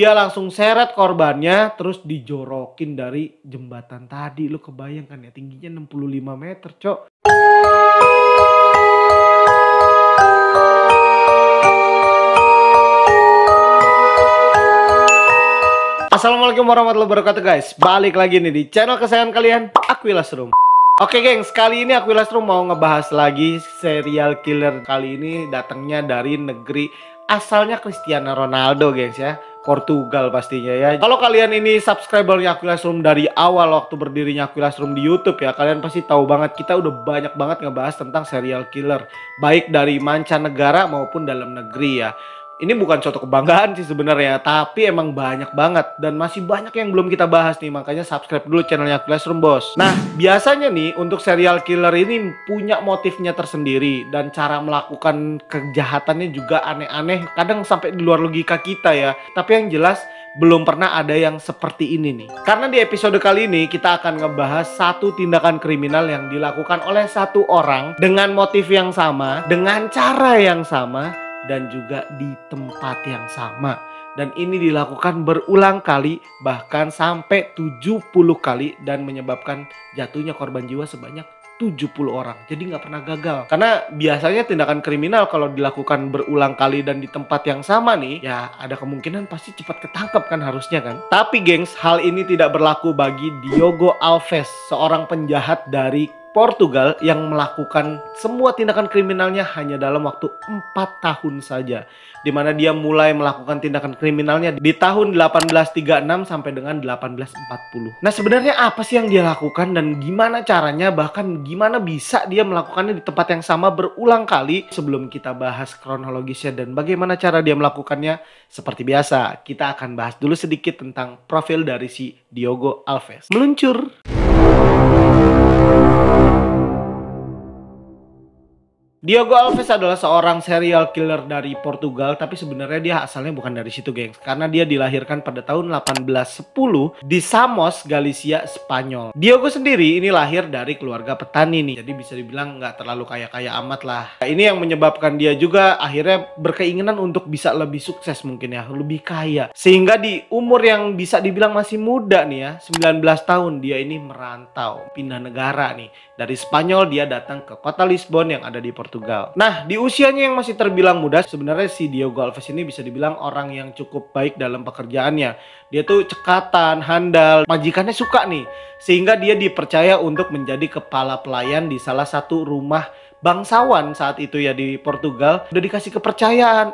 Dia langsung seret korbannya terus dijorokin dari jembatan tadi. Lu kebayang kan ya, tingginya 65 meter, Cok. Assalamualaikum warahmatullahi wabarakatuh guys. Balik lagi nih di channel kesayangan kalian, Aquillas Room. Oke gengs, kali ini Aquillas Room mau ngebahas lagi serial killer. Kali ini datangnya dari negeri asalnya Cristiano Ronaldo gengs ya, Portugal pastinya ya. Kalau kalian ini subscribernya Aquillas Room dari awal waktu berdirinya Aquillas Room di YouTube ya, kalian pasti tahu banget kita udah banyak banget ngebahas tentang serial killer, baik dari mancanegara maupun dalam negeri ya. Ini bukan suatu kebanggaan sih sebenarnya, tapi emang banyak banget dan masih banyak yang belum kita bahas nih, makanya subscribe dulu channelnya Aquillas Room bos. Nah biasanya nih untuk serial killer ini punya motifnya tersendiri dan cara melakukan kejahatannya juga aneh-aneh, kadang sampai di luar logika kita ya. Tapi yang jelas belum pernah ada yang seperti ini nih. Karena di episode kali ini kita akan ngebahas satu tindakan kriminal yang dilakukan oleh satu orang dengan motif yang sama, dengan cara yang sama, dan juga di tempat yang sama. Dan ini dilakukan berulang kali, bahkan sampai 70 kali, dan menyebabkan jatuhnya korban jiwa sebanyak 70 orang. Jadi nggak pernah gagal. Karena biasanya tindakan kriminal kalau dilakukan berulang kali dan di tempat yang sama nih, ya ada kemungkinan pasti cepat ketangkep kan harusnya kan. Tapi gengs, hal ini tidak berlaku bagi Diogo Alves, seorang penjahat dari Portugal yang melakukan semua tindakan kriminalnya hanya dalam waktu 4 tahun saja. Dimana dia mulai melakukan tindakan kriminalnya di tahun 1836 sampai dengan 1840. Nah sebenarnya apa sih yang dia lakukan dan gimana caranya, bahkan gimana bisa dia melakukannya di tempat yang sama berulang kali? Sebelum kita bahas kronologisnya dan bagaimana cara dia melakukannya, seperti biasa kita akan bahas dulu sedikit tentang profil dari si Diogo Alves. Meluncur! Diogo Alves adalah seorang serial killer dari Portugal, tapi sebenarnya dia asalnya bukan dari situ gengs, karena dia dilahirkan pada tahun 1810 di Samos, Galicia, Spanyol. Diogo sendiri ini lahir dari keluarga petani nih, jadi bisa dibilang nggak terlalu kaya-kaya amat lah. Ini yang menyebabkan dia juga akhirnya berkeinginan untuk bisa lebih sukses mungkin ya, lebih kaya. Sehingga di umur yang bisa dibilang masih muda nih ya, 19 tahun, dia ini merantau, pindah negara nih. Dari Spanyol dia datang ke kota Lisbon yang ada di Portugal. Nah, di usianya yang masih terbilang muda, sebenarnya si Diogo Alves ini bisa dibilang orang yang cukup baik dalam pekerjaannya. Dia tuh cekatan, handal, majikannya suka nih. Sehingga dia dipercaya untuk menjadi kepala pelayan di salah satu rumah bangsawan saat itu ya di Portugal. Udah dikasih kepercayaan,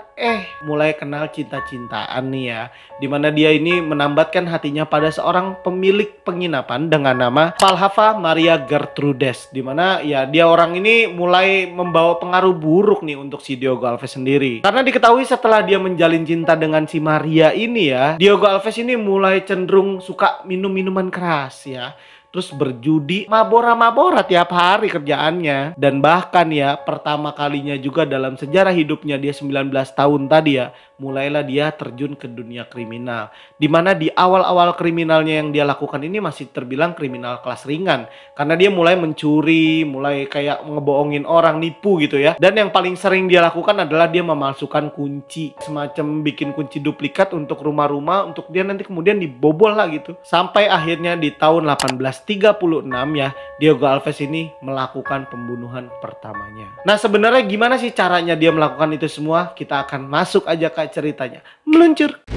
mulai kenal cinta-cintaan nih ya. Dimana dia ini menambatkan hatinya pada seorang pemilik penginapan dengan nama Valhava Maria Gertrudes. Dimana ya dia orang ini mulai membawa pengaruh buruk nih untuk si Diogo Alves sendiri. Karena diketahui setelah dia menjalin cinta dengan si Maria ini ya, Diogo Alves ini mulai cenderung suka minum minuman keras ya. Terus berjudi, mabora-mabora tiap hari kerjaannya. Dan bahkan ya pertama kalinya juga dalam sejarah hidupnya dia 19 tahun tadi ya, mulailah dia terjun ke dunia kriminal. Dimana di awal-awal kriminalnya yang dia lakukan ini masih terbilang kriminal kelas ringan. Karena dia mulai mencuri, mulai kayak ngebohongin orang, nipu gitu ya. Dan yang paling sering dia lakukan adalah dia memalsukan kunci. Semacam bikin kunci duplikat untuk rumah-rumah, untuk dia nanti kemudian dibobol lah gitu. Sampai akhirnya di tahun 1836 ya, Diogo Alves ini melakukan pembunuhan pertamanya. Nah sebenarnya gimana sih caranya dia melakukan itu semua? Kita akan masuk aja ke ceritanya. Meluncur!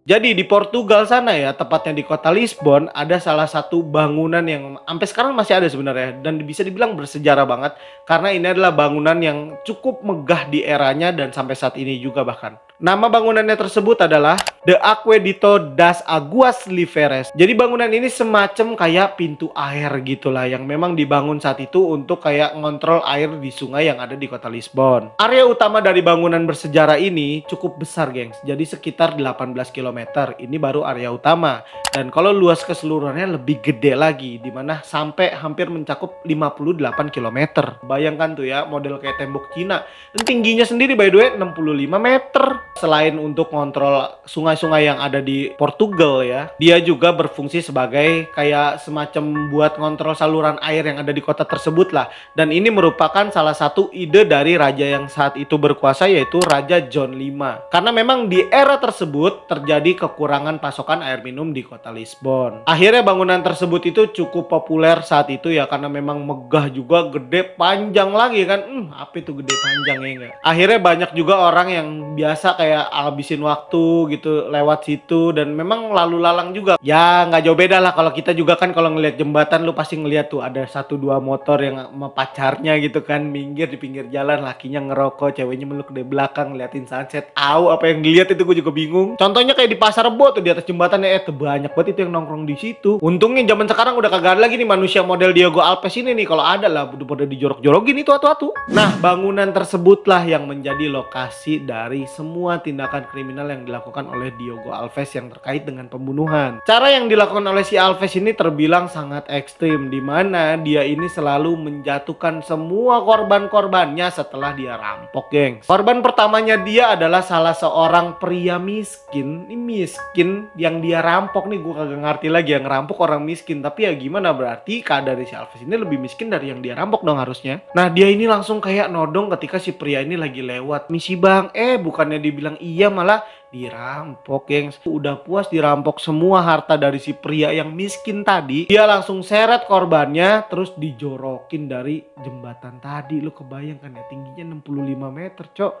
Jadi di Portugal sana ya, tepatnya di kota Lisbon, ada salah satu bangunan yang sampai sekarang masih ada sebenarnya. Dan bisa dibilang bersejarah banget. Karena ini adalah bangunan yang cukup megah di eranya dan sampai saat ini juga bahkan. Nama bangunannya tersebut adalah The Aqueduto das Aguas Livres. Jadi bangunan ini semacam kayak pintu air gitulah, yang memang dibangun saat itu untuk kayak ngontrol air di sungai yang ada di kota Lisbon. Area utama dari bangunan bersejarah ini cukup besar gengs, jadi sekitar 18 km. Ini baru area utama. Dan kalau luas keseluruhannya lebih gede lagi, dimana sampai hampir mencakup 58 km. Bayangkan tuh ya, model kayak tembok Cina. Dan tingginya sendiri by the way 65 meter. Selain untuk kontrol sungai-sungai yang ada di Portugal ya, dia juga berfungsi sebagai kayak semacam buat kontrol saluran air yang ada di kota tersebut lah. Dan ini merupakan salah satu ide dari raja yang saat itu berkuasa, yaitu Raja John V. Karena memang di era tersebut terjadi kekurangan pasokan air minum di kota Lisbon. Akhirnya bangunan tersebut itu cukup populer saat itu ya, karena memang megah juga, gede, panjang lagi kan. Apa itu gede panjang ya enggak? Akhirnya banyak juga orang yang biasa kayak habisin waktu gitu lewat situ, dan memang lalu lalang juga. Ya nggak jauh beda lah kalau kita juga kan, kalau ngelihat jembatan lu pasti ngelihat tuh ada 1-2 motor yang sama pacarnya gitu kan, minggir di pinggir jalan, lakinya ngerokok, ceweknya meluk di belakang ngeliatin sunset. Apa yang dilihat itu gue juga bingung. Contohnya kayak di Pasar Rebo tuh, di atas jembatannya banyak banget itu yang nongkrong di situ. Untungnya zaman sekarang udah kagak ada lagi nih manusia model Diego Alves ini nih. Kalau ada lah udah pada dijorok-jorokin itu atu-atu. Nah, bangunan tersebutlah yang menjadi lokasi dari semua tindakan kriminal yang dilakukan oleh Diego Alves yang terkait dengan pembunuhan. Cara yang dilakukan oleh si Alves ini terbilang sangat ekstrim, di mana dia ini selalu menjatuhkan semua korban-korbannya setelah dia rampok, gengs. Korban pertamanya dia adalah salah seorang pria miskin. Ini miskin yang dia rampok nih, gue kagak ngerti lagi, yang ngerampok orang miskin. Tapi ya gimana, berarti keadaan si Alves ini lebih miskin dari yang dia rampok dong harusnya. Nah, dia ini langsung kayak nodong ketika si pria ini lagi lewat. "Misi bang," bukannya dibilang iya malah dirampok, gengs. Udah puas dirampok semua harta dari si pria yang miskin tadi, dia langsung seret korbannya terus dijorokin dari jembatan tadi. Lu kebayangkan ya, tingginya 65 meter, cok.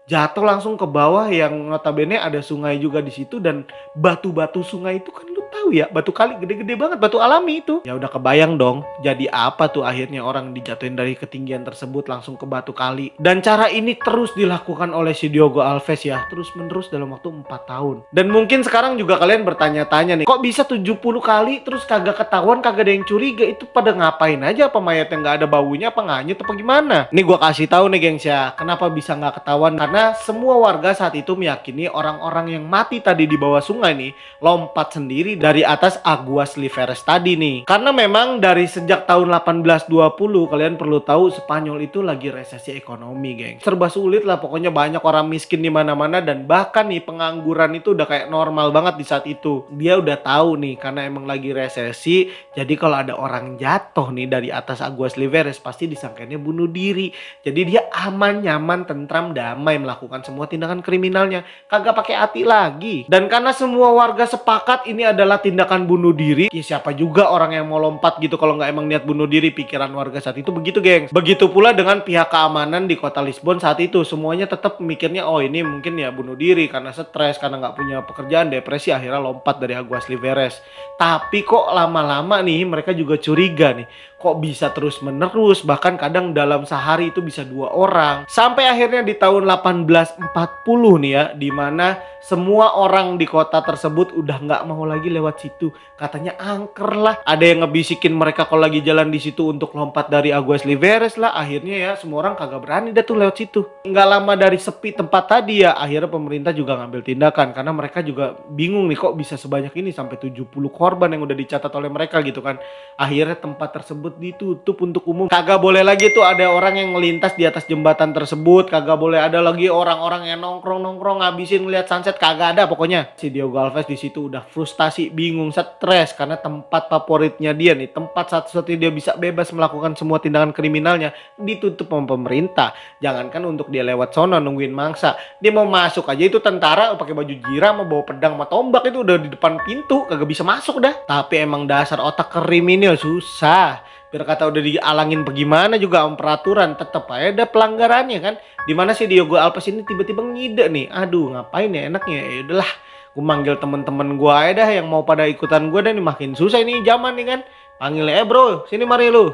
Jatuh langsung ke bawah, yang notabene ada sungai juga di situ, dan batu-batu sungai itu kan lu tahu ya, batu kali gede-gede banget, batu alami itu. Ya udah kebayang dong, jadi apa tuh akhirnya orang dijatuhin dari ketinggian tersebut langsung ke batu kali. Dan cara ini terus dilakukan oleh si Diego Alves ya, terus menerus dalam waktu 4 tahun. Dan mungkin sekarang juga kalian bertanya-tanya nih, kok bisa 70 kali terus kagak ketahuan, kagak ada yang curiga? Itu pada ngapain aja? Apa mayatnya nggak ada baunya, apa nganyut, apa gimana? Nih gua kasih tahu nih, gengs ya, kenapa bisa nggak ketahuan. Karena semua warga saat itu meyakini orang-orang yang mati tadi di bawah sungai nih lompat sendiri dari atas Aguas Liveres tadi nih. Karena memang dari sejak tahun 1820, kalian perlu tahu Spanyol itu lagi resesi ekonomi, geng. Serba sulit lah, pokoknya banyak orang miskin di mana-mana, dan bahkan nih pengangguran itu udah kayak normal banget di saat itu. Dia udah tahu nih, karena emang lagi resesi, jadi kalau ada orang jatuh nih dari atas Aguas Liveres pasti disangkanya bunuh diri. Jadi dia aman, nyaman, tentram, damai melakukan semua tindakan kriminalnya, kagak pakai hati lagi. Dan karena semua warga sepakat ini adalah tindakan bunuh diri, ya siapa juga orang yang mau lompat gitu kalau nggak emang niat bunuh diri. Pikiran warga saat itu begitu, gengs. Begitu pula dengan pihak keamanan di kota Lisbon saat itu, semuanya tetap mikirnya, oh ini mungkin ya bunuh diri karena stres, karena nggak punya pekerjaan, depresi, akhirnya lompat dari Aguas Liveres. Tapi kok lama-lama nih mereka juga curiga nih, kok bisa terus menerus, bahkan kadang dalam sehari itu bisa 2 orang. Sampai akhirnya di tahun 1840 nih ya, dimana semua orang di kota tersebut udah nggak mau lagi lewat situ. Katanya angker lah. Ada yang ngebisikin mereka kalau lagi jalan di situ untuk lompat dari Aguas Liveres lah. Akhirnya ya semua orang kagak berani dah tuh lewat situ. Nggak lama dari sepi tempat tadi ya, akhirnya pemerintah juga ngambil tindakan. Karena mereka juga bingung nih, kok bisa sebanyak ini, sampai 70 korban yang udah dicatat oleh mereka gitu kan. Akhirnya tempat tersebut ditutup untuk umum. Kagak boleh lagi tuh ada orang yang melintas di atas jembatan tersebut. Kagak boleh ada lagi orang-orang yang nongkrong-nongkrong ngabisin ngeliat sunset, kagak ada pokoknya. Si Diego Alves di situ udah frustasi, bingung, stres karena tempat favoritnya dia nih, tempat satu-satunya dia bisa bebas melakukan semua tindakan kriminalnya ditutup sama pemerintah. Jangankan untuk dia lewat sono nungguin mangsa, dia mau masuk aja itu tentara pakai baju jira mau bawa pedang sama tombak itu udah di depan pintu, kagak bisa masuk dah. Tapi emang dasar otak kriminal susah. Biar kata udah dialangin bagaimana juga om peraturan, tetap aja ada pelanggarannya kan. Dimana sih Diego Alves ini tiba-tiba ngide nih, aduh ngapain ya enaknya, ya udahlah gue manggil temen-temen gue aja dah yang mau pada ikutan gue dah nih, makin susah ini zaman nih kan. Panggil bro, sini mari lu,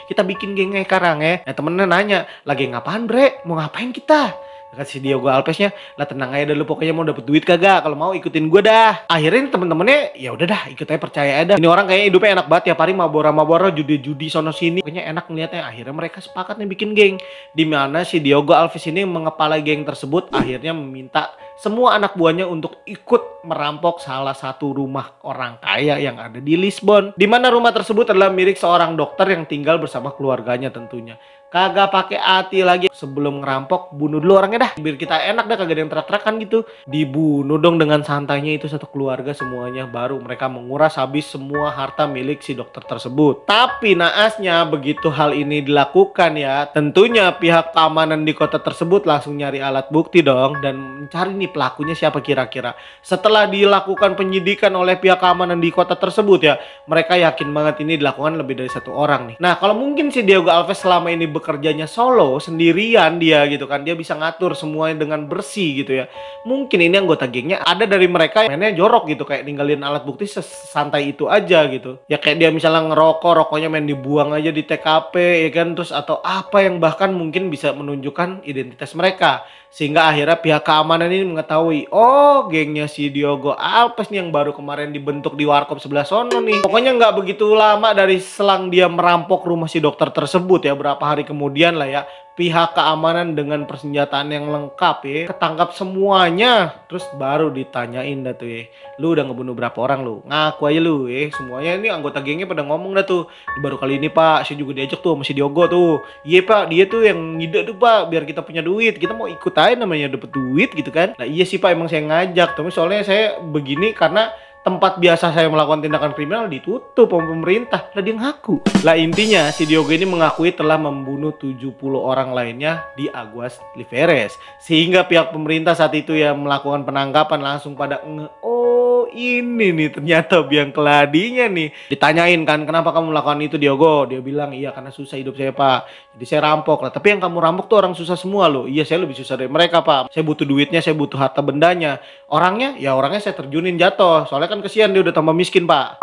kita bikin geng sekarang ya. Temennya nanya, lagi ngapain bre, mau ngapain kita? Kata si Diego Alvesnya, lah tenang aja dulu, pokoknya mau dapet duit kagak, kalau mau ikutin gue dah. Akhirnya temen-temennya ya udah dah, ikut aja, percaya aja dah. Ini orang kayaknya hidupnya enak banget, tiap hari mabora-mabora, judi-judi sono sini, pokoknya enak ngeliatnya. Akhirnya mereka sepakat nih bikin geng, dimana si Diego Alves ini mengepala geng tersebut. Akhirnya meminta semua anak buahnya untuk ikut merampok salah satu rumah orang kaya yang ada di Lisbon, dimana rumah tersebut adalah milik seorang dokter yang tinggal bersama keluarganya tentunya. Kagak pakai hati lagi. Sebelum ngerampok, bunuh dulu orangnya dah. Biar kita enak dah, kagak ada yang terak-terakan gitu. Dibunuh dong dengan santainya itu satu keluarga semuanya. Baru mereka menguras habis semua harta milik si dokter tersebut. Tapi naasnya begitu hal ini dilakukan ya, tentunya pihak keamanan di kota tersebut langsung nyari alat bukti dong. Dan mencari nih pelakunya siapa kira-kira. Setelah dilakukan penyidikan oleh pihak keamanan di kota tersebut ya, mereka yakin banget ini dilakukan lebih dari satu orang nih. Nah, kalau mungkin si Diogo Alves selama ini bekerjanya solo sendirian dia gitu kan, dia bisa ngatur semuanya dengan bersih gitu ya. Mungkin ini anggota gengnya ada dari mereka yang mainnya jorok gitu, kayak ninggalin alat bukti sesantai itu aja gitu. Ya kayak dia misalnya ngerokok, rokoknya main dibuang aja di TKP ya kan, terus atau apa yang bahkan mungkin bisa menunjukkan identitas mereka. Sehingga akhirnya pihak keamanan ini mengetahui, oh gengnya si Diogo Alves nih yang baru kemarin dibentuk di warkop sebelah sono nih. Pokoknya nggak begitu lama dari selang dia merampok rumah si dokter tersebut ya, berapa hari kemudian lah ya, pihak keamanan dengan persenjataan yang lengkap ya, ketangkap semuanya. Terus baru ditanyain dah tuh ya, lu udah ngebunuh berapa orang lu? Ngaku aja lu ya. Semuanya ini anggota gengnya pada ngomong dah tuh, baru kali ini pak, saya juga diajak tuh sama si Diogo tuh. Iya pak, dia tuh yang ngide tuh pak, biar kita punya duit, kita mau ikut aja namanya dapet duit gitu kan. Nah iya sih pak, emang saya ngajak, tapi soalnya saya begini karena tempat biasa saya melakukan tindakan kriminal ditutup sama pemerintah. Lah dia ngaku. Lah intinya si Diogo ini mengakui telah membunuh 70 orang lainnya di Aguas Liveres. Sehingga pihak pemerintah saat itu ya melakukan penangkapan langsung pada oh ini nih ternyata biang keladinya nih. Ditanyain kan, kenapa kamu melakukan itu Diogo? Dia bilang iya karena susah hidup saya pak, jadi saya rampok lah. Tapi yang kamu rampok tuh orang susah semua loh. Iya saya lebih susah dari mereka pak, saya butuh duitnya, saya butuh harta bendanya. Orangnya ya orangnya saya terjunin jatuh, soalnya kan kesian dia udah tambah miskin pak.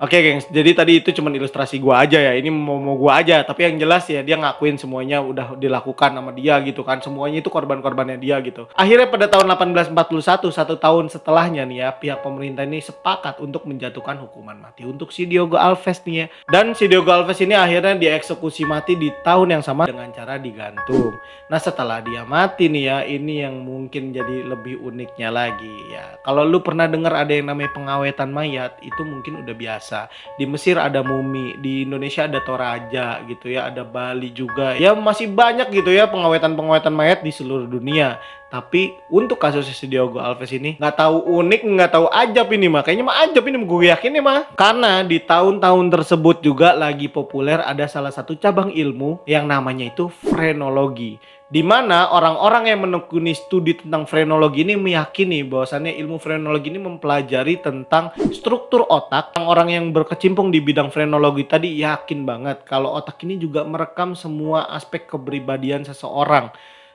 Oke gengs, jadi tadi itu cuma ilustrasi gua aja ya, ini mau gua aja, tapi yang jelas ya dia ngakuin semuanya udah dilakukan sama dia gitu kan, semuanya itu korban-korbannya dia gitu. Akhirnya pada tahun 1841, satu tahun setelahnya nih ya, pihak pemerintah ini sepakat untuk menjatuhkan hukuman mati untuk si Diogo Alves nih ya. Dan si Diogo Alves ini akhirnya dieksekusi mati di tahun yang sama dengan cara digantung. Nah setelah dia mati nih ya, ini yang mungkin jadi lebih uniknya lagi ya. Kalau lu pernah dengar ada yang namanya pengawetan mayat, itu mungkin udah biasa. Di Mesir ada mumi, di Indonesia ada Toraja gitu ya, ada Bali juga. Ya masih banyak gitu ya pengawetan-pengawetan mayat di seluruh dunia. Tapi untuk kasus si Diogo Alves ini nggak tahu unik, nggak tahu ajab ini mah. Kayaknya mah ajab ini, gue yakin nih mah. Karena di tahun-tahun tersebut juga lagi populer ada salah satu cabang ilmu yang namanya itu frenologi. Di mana orang-orang yang menekuni studi tentang frenologi ini meyakini bahwasannya ilmu frenologi ini mempelajari tentang struktur otak. Orang yang berkecimpung di bidang frenologi tadi yakin banget kalau otak ini juga merekam semua aspek kepribadian seseorang.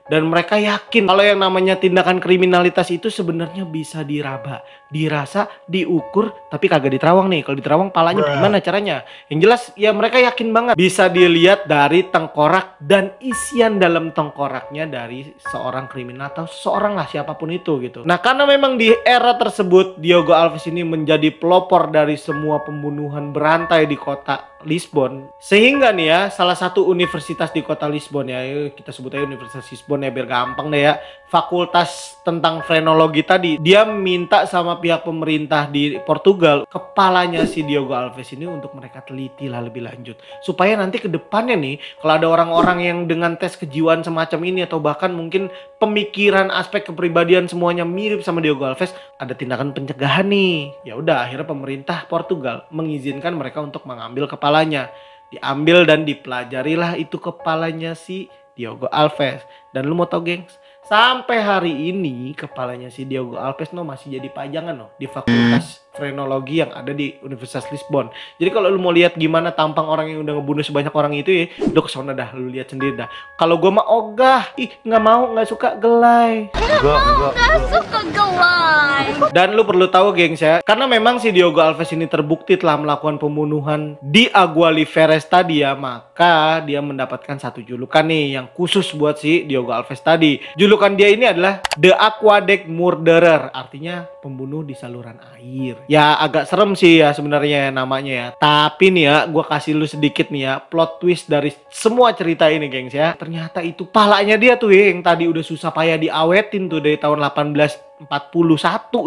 Dan mereka yakin kalau yang namanya tindakan kriminalitas itu sebenarnya bisa diraba, dirasa, diukur, tapi kagak diterawang nih. Kalau diterawang palanya gimana caranya? Yang jelas ya mereka yakin banget bisa dilihat dari tengkorak dan isian dalam tengkoraknya dari seorang kriminal atau seorang lah siapapun itu gitu. Nah karena memang di era tersebut Diogo Alves ini menjadi pelopor dari semua pembunuhan berantai di kota Lisbon. Sehingga nih ya salah satu universitas di kota Lisbon ya, kita sebut aja Universitas Lisbon ya biar gampang deh ya, fakultas tentang frenologi tadi, dia minta sama pihak pemerintah di Portugal kepalanya si Diogo Alves ini untuk mereka teliti lah lebih lanjut, supaya nanti ke depannya nih kalau ada orang-orang yang dengan tes kejiwaan semacam ini atau bahkan mungkin pemikiran aspek kepribadian semuanya mirip sama Diogo Alves, ada tindakan pencegahan nih. Ya udah akhirnya pemerintah Portugal mengizinkan mereka untuk mengambil kepalanya. Diambil dan dipelajarilah itu kepalanya si Diogo Alves. Dan lu mau tau gengs, sampai hari ini kepalanya si Diogo Alves masih jadi pajangan di fakultas frenologi yang ada di Universitas Lisbon. Jadi kalau lu mau lihat gimana tampang orang yang udah ngebunuh sebanyak orang itu ya, lu kesana dah, lu lihat sendiri dah. Kalau gue mah ogah, nggak mau, nggak suka gelai. Nggak suka gelai. Dan lu perlu tahu gengs ya, karena memang si Diogo Alves ini terbukti telah melakukan pembunuhan di Aguas Liveres tadi ya, maka dia mendapatkan satu julukan nih yang khusus buat si Diogo Alves tadi. Julukan dia ini adalah The Aqueduct Murderer, artinya pembunuh di saluran air. Ya agak serem sih ya sebenarnya namanya ya. Tapi nih ya, gua kasih lu sedikit nih ya plot twist dari semua cerita ini, gengs ya. Ternyata itu palanya dia tuh ya, yang tadi udah susah payah diawetin tuh dari tahun 1841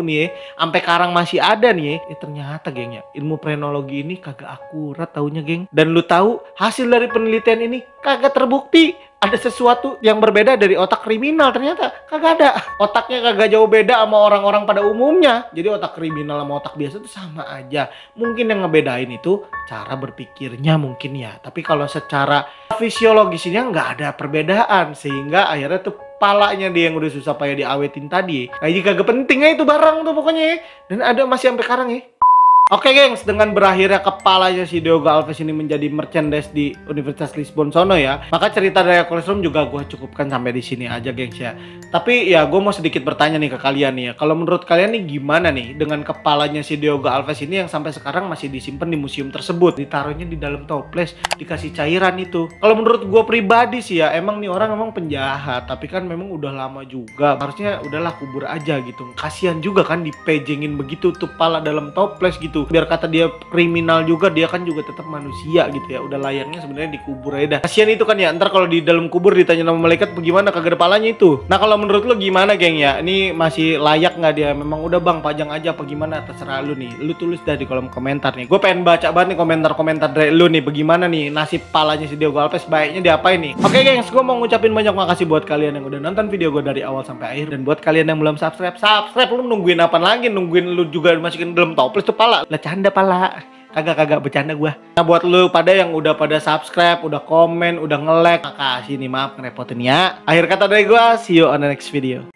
nih ya, sampai sekarang masih ada nih ya. Ternyata geng ya, ilmu frenologi ini kagak akurat taunya, geng. Dan lu tahu hasil dari penelitian ini kagak terbukti ada sesuatu yang berbeda dari otak kriminal. Ternyata kagak ada. Otaknya kagak jauh beda sama orang-orang pada umumnya. Jadi otak kriminal sama otak biasa itu sama aja. Mungkin yang ngebedain itu cara berpikirnya mungkin ya. Tapi kalau secara fisiologisnya nggak ada perbedaan. Sehingga akhirnya tuh palanya dia yang udah susah payah diawetin tadi. Kayak kagak penting aja itu barang tuh pokoknya ya. Dan ada masih sampai sekarang ya. Oke gengs, dengan berakhirnya kepalanya si Diogo Alves ini menjadi merchandise di Universitas Lisbon sono ya, maka cerita dari Aquarius juga gue cukupkan sampai di sini aja gengs ya. Tapi ya gue mau sedikit bertanya nih ke kalian nih ya, kalau menurut kalian nih gimana nih dengan kepalanya si Diogo Alves ini yang sampai sekarang masih disimpan di museum tersebut, ditaruhnya di dalam toples, dikasih cairan itu. Kalau menurut gue pribadi sih ya, emang nih orang emang penjahat, tapi kan memang udah lama juga, harusnya udahlah kubur aja gitu. Kasihan juga kan dipejengin begitu tuh pala dalam toples gitu. Biar kata dia kriminal juga, dia kan juga tetap manusia gitu ya. Udah layaknya sebenarnya dikubur aja dah. Kasian itu kan ya, ntar kalau di dalam kubur ditanya sama malaikat bagaimana kagak ada palanya itu. Nah kalau menurut lu gimana geng ya? Ini masih layak nggak dia? Memang udah bang pajang aja apa gimana? Terserah lu nih. Lu tulis dah di kolom komentar nih. Gue pengen baca banget nih komentar-komentar dari lu nih. Bagaimana nih nasib palanya si Diogo Alves, baiknya diapain nih? Oke gengs, gue mau ngucapin banyak makasih buat kalian yang udah nonton video gue dari awal sampai akhir. Dan buat kalian yang belum subscribe, lu nungguin apa lagi? Nungguin lu juga masukin dalam toples tuh pala. Lah canda pala. Kagak bercanda gua. Nah buat lu pada yang udah pada subscribe, udah komen, udah nge-like, makasih nih, maaf ngerepotin ya. Akhir kata dari gua, see you on the next video.